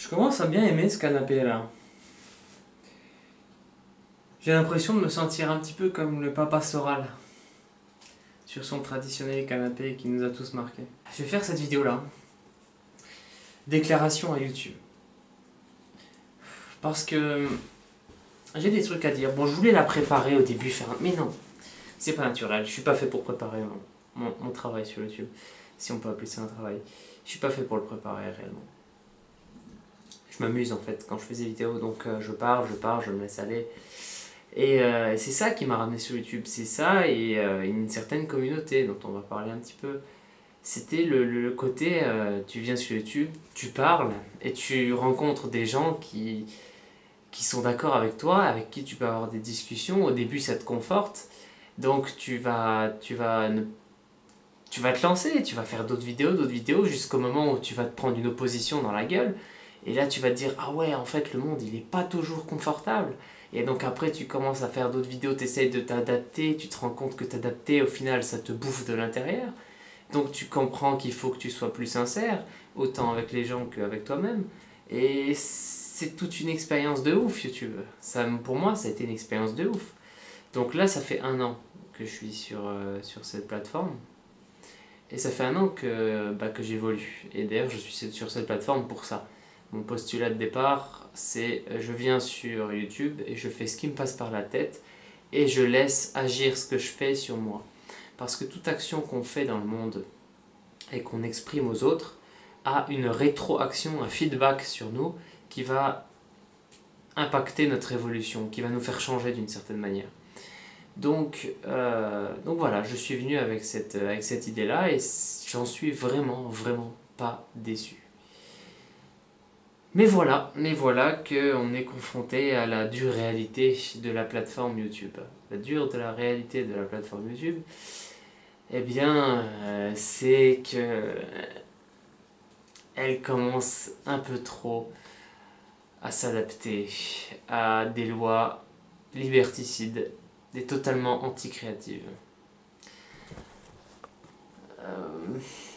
Je commence à bien aimer ce canapé là. J'ai l'impression de me sentir un petit peu comme le papa Soral sur son traditionnel canapé qui nous a tous marqués. Je vais faire cette vidéo là. Déclaration à YouTube. Parce que j'ai des trucs à dire. Bon, je voulais la préparer au début, mais non, c'est pas naturel. Je suis pas fait pour préparer mon travail sur YouTube, si on peut appeler ça un travail. Je suis pas fait pour le préparer réellement. Je m'amuse en fait quand je fais des vidéos, donc je pars, je me laisse aller. Et c'est ça qui m'a ramené sur YouTube, c'est ça et une certaine communauté dont on va parler un petit peu. C'était le côté, tu viens sur YouTube, tu parles et tu rencontres des gens qui sont d'accord avec toi, avec qui tu peux avoir des discussions. Au début ça te conforte, donc tu vas te lancer, tu vas faire d'autres vidéos jusqu'au moment où tu vas te prendre une opposition dans la gueule. Et là tu vas te dire, ah ouais, en fait le monde il n'est pas toujours confortable. Et donc après tu commences à faire d'autres vidéos, tu essayes de t'adapter, tu te rends compte que t'adapter au final ça te bouffe de l'intérieur. Donc tu comprends qu'il faut que tu sois plus sincère, autant avec les gens qu'avec toi-même. Et c'est toute une expérience de ouf YouTube. Ça, pour moi ça a été une expérience de ouf. Donc là ça fait 1 an que je suis sur cette plateforme. Et ça fait 1 an que j'évolue. Et d'ailleurs je suis sur cette plateforme pour ça. Mon postulat de départ, c'est je viens sur YouTube et je fais ce qui me passe par la tête et je laisse agir ce que je fais sur moi. Parce que toute action qu'on fait dans le monde et qu'on exprime aux autres a une rétroaction, un feedback sur nous qui va impacter notre évolution, qui va nous faire changer d'une certaine manière. Donc voilà, je suis venu avec cette idée-là et j'en suis vraiment pas déçu. Mais voilà qu'on est confronté à la dure réalité de la plateforme YouTube. La dure de la réalité de la plateforme YouTube, eh bien, c'est que elle commence un peu trop à s'adapter à des lois liberticides et totalement anti-créatives.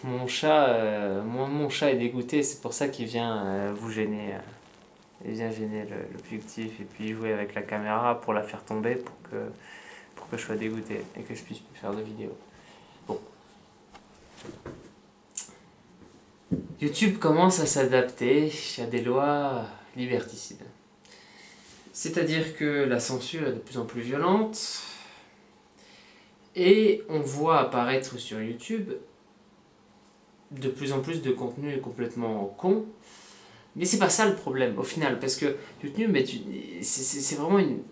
Mon chat est dégoûté, c'est pour ça qu'il vient vous gêner. Il vient gêner l'objectif et puis jouer avec la caméra pour la faire tomber pour que je sois dégoûté et que je puisse plus faire de vidéos. Bon. YouTube commence à s'adapter à des lois liberticides. C'est-à-dire que la censure est de plus en plus violente et on voit apparaître sur YouTube de plus en plus de contenu complètement con. Mais c'est pas ça le problème au final, parce que YouTube, c'est vraiment une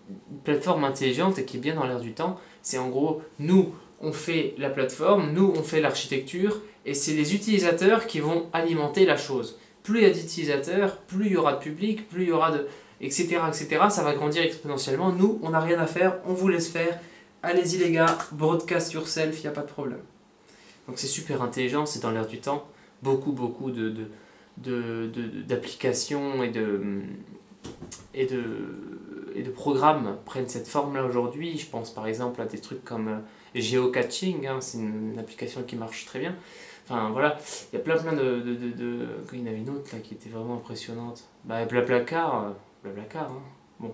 plateforme intelligente et qui est bien dans l'air du temps. C'est en gros, nous on fait la plateforme, nous on fait l'architecture, et c'est les utilisateurs qui vont alimenter la chose. Plus il y a d'utilisateurs, plus il y aura de public, plus il y aura de... etc. ça va grandir exponentiellement. Nous, on n'a rien à faire, on vous laisse faire. Allez-y les gars, broadcast yourself, il n'y a pas de problème. Donc c'est super intelligent, c'est dans l'air du temps. Beaucoup d'applications et de programmes prennent cette forme-là aujourd'hui. Je pense par exemple à des trucs comme Geocaching, hein, c'est une application qui marche très bien. Enfin voilà, il y a plein il y en avait une autre là qui était vraiment impressionnante. Bah, Blablacar, hein. Bon.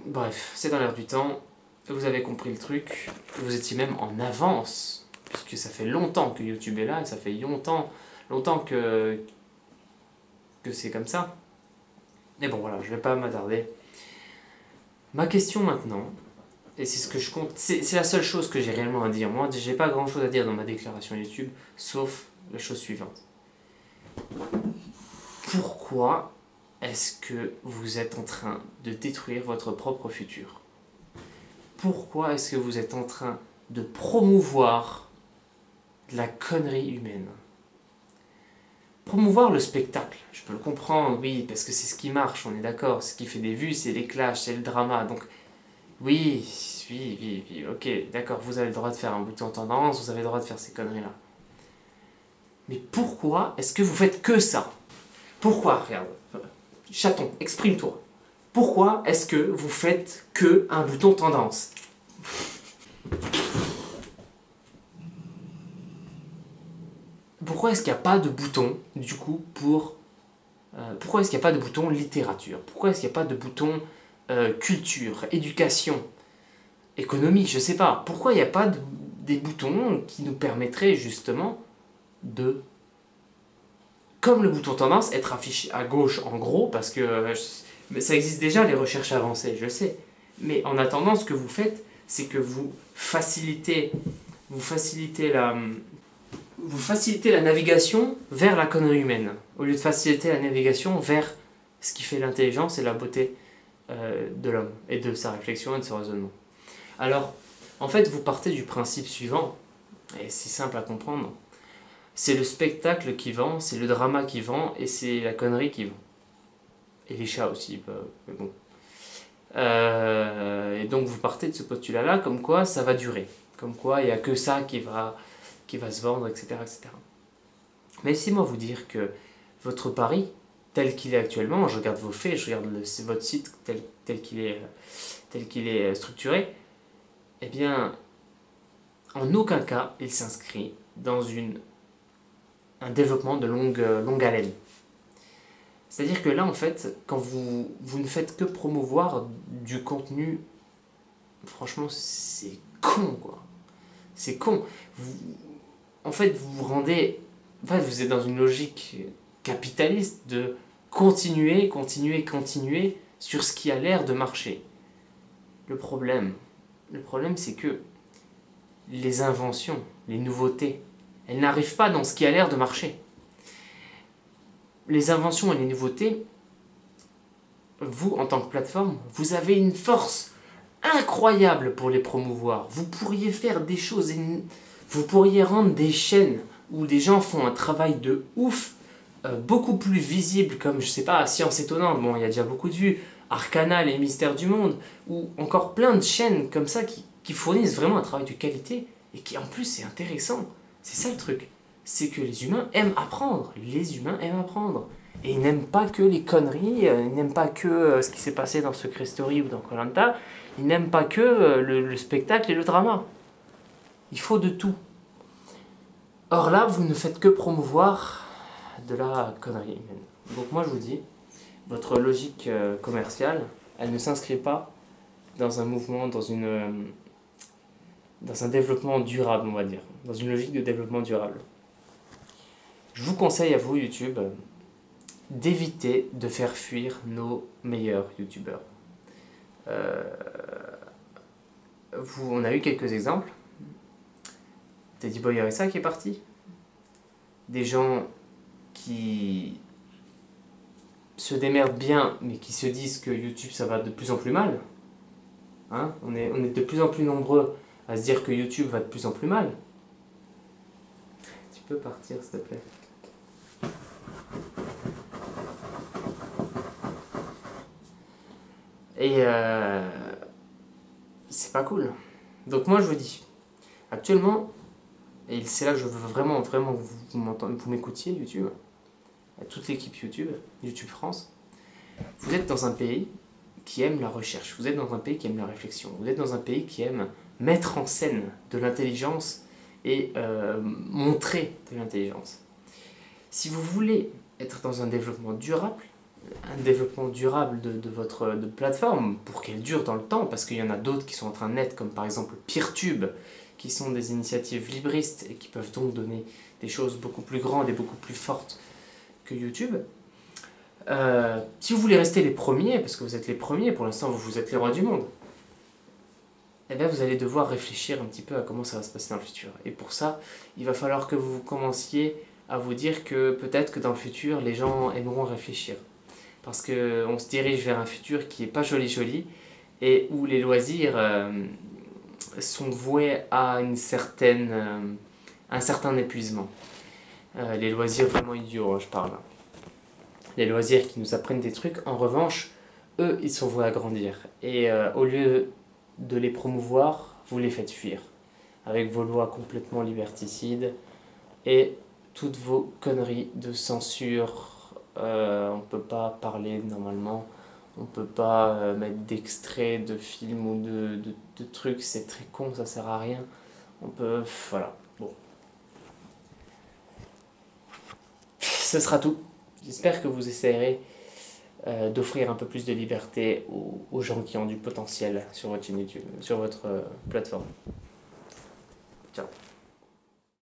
Bref, c'est dans l'air du temps. Vous avez compris le truc. Vous étiez même en avance, puisque ça fait longtemps que YouTube est là, et ça fait longtemps que c'est comme ça. Mais bon voilà, je vais pas m'attarder. Ma question maintenant, et c'est ce que je compte, c'est la seule chose que j'ai réellement à dire. Moi, j'ai pas grand chose à dire dans ma déclaration YouTube, sauf la chose suivante. Pourquoi est-ce que vous êtes en train de détruire votre propre futur? Pourquoi est-ce que vous êtes en train de promouvoir de la connerie humaine? Promouvoir le spectacle, je peux le comprendre, oui, parce que c'est ce qui marche, on est d'accord. Ce qui fait des vues, c'est les clashs, c'est le drama. Donc, oui, ok, d'accord, vous avez le droit de faire un bouton tendance, vous avez le droit de faire ces conneries-là. Mais pourquoi est-ce que vous faites que ça? Pourquoi, regarde, chaton, exprime-toi. Pourquoi est-ce que vous faites que un bouton tendance? pourquoi est-ce qu'il n'y a pas de bouton, du coup, pour... pourquoi est-ce qu'il n'y a pas de bouton littérature? Pourquoi est-ce qu'il n'y a pas de bouton culture, éducation, économie, je sais pas. Pourquoi il n'y a pas des boutons qui nous permettraient justement de, comme le bouton tendance, être affiché à gauche en gros, parce que mais ça existe déjà les recherches avancées, je sais. Mais en attendant, ce que vous faites, c'est que vous facilitez la navigation vers la connerie humaine, au lieu de faciliter la navigation vers ce qui fait l'intelligence et la beauté de l'homme, et de sa réflexion et de son raisonnement. Alors, en fait, vous partez du principe suivant, et c'est simple à comprendre, c'est le spectacle qui vend, c'est le drama qui vend, et c'est la connerie qui vend. Et les chats aussi, mais bon. Et donc vous partez de ce postulat-là, comme quoi ça va durer, comme quoi il n'y a que ça qui va se vendre, etc., etc. Mais laissez-moi vous dire que votre pari, tel qu'il est actuellement, je regarde vos faits, je regarde votre site tel qu'il est structuré, eh bien, en aucun cas il s'inscrit dans un développement de longue haleine. C'est-à-dire que là, en fait, quand vous ne faites que promouvoir du contenu, franchement, c'est con, quoi. C'est con. En fait, vous vous rendez... En fait, vous êtes dans une logique capitaliste de continuer sur ce qui a l'air de marcher. Le problème, c'est que les inventions, les nouveautés, elles n'arrivent pas dans ce qui a l'air de marcher. Les inventions et les nouveautés, vous, en tant que plateforme, vous avez une force incroyable pour les promouvoir. Vous pourriez faire des choses, vous pourriez rendre des chaînes où des gens font un travail de ouf, beaucoup plus visible, comme, je sais pas, Science Étonnante, bon, il y a déjà beaucoup de vues, Arcana, les mystères du monde, ou encore plein de chaînes comme ça qui fournissent vraiment un travail de qualité, et qui en plus c'est intéressant. C'est ça le truc. C'est que les humains aiment apprendre. Les humains aiment apprendre. Et ils n'aiment pas que les conneries, ils n'aiment pas que ce qui s'est passé dans Secret Story ou dans Koh Lanta, ils n'aiment pas que le spectacle et le drama. Il faut de tout. Or là, vous ne faites que promouvoir de la connerie humaine. Donc moi je vous dis, votre logique commerciale, elle ne s'inscrit pas dans un mouvement, dans un développement durable, on va dire. Dans une logique de développement durable. Je vous conseille à vous, YouTube, d'éviter de faire fuir nos meilleurs YouTubeurs. On a eu quelques exemples. Teddy Boy Arissa qui est parti. Des gens qui se démerdent bien, mais qui se disent que YouTube ça va de plus en plus mal. Hein, on est de plus en plus nombreux à se dire que YouTube va de plus en plus mal. Tu peux partir, s'il te plaît. Et c'est pas cool. Donc moi je vous dis, actuellement, et c'est là que je veux vraiment que vous m'écoutiez, YouTube, à toute l'équipe YouTube France, vous êtes dans un pays qui aime la recherche, vous êtes dans un pays qui aime la réflexion, vous êtes dans un pays qui aime mettre en scène de l'intelligence et montrer de l'intelligence. Si vous voulez être dans un développement durable de votre plateforme pour qu'elle dure dans le temps, parce qu'il y en a d'autres qui sont en train de naître, comme par exemple Peertube, qui sont des initiatives libristes et qui peuvent donc donner des choses beaucoup plus grandes et beaucoup plus fortes que YouTube. Si vous voulez rester les premiers, parce que vous êtes les premiers, pour l'instant vous êtes les rois du monde, eh bien vous allez devoir réfléchir un petit peu à comment ça va se passer dans le futur. Et pour ça, il va falloir que vous commenciez à vous dire que peut-être que dans le futur, les gens aimeront réfléchir. Parce qu'on se dirige vers un futur qui n'est pas joli et où les loisirs sont voués à un certain épuisement. Les loisirs vraiment idiots, je parle. Les loisirs qui nous apprennent des trucs, en revanche, eux, ils sont voués à grandir. Et au lieu de les promouvoir, vous les faites fuir. Avec vos lois complètement liberticides et toutes vos conneries de censure. On ne peut pas parler normalement, on ne peut pas mettre d'extraits de films ou de trucs, c'est très con, ça sert à rien. On peut... Voilà, bon. ce sera tout. J'espère que vous essayerez d'offrir un peu plus de liberté aux gens qui ont du potentiel sur votre chaîne YouTube, sur votre plateforme. Ciao.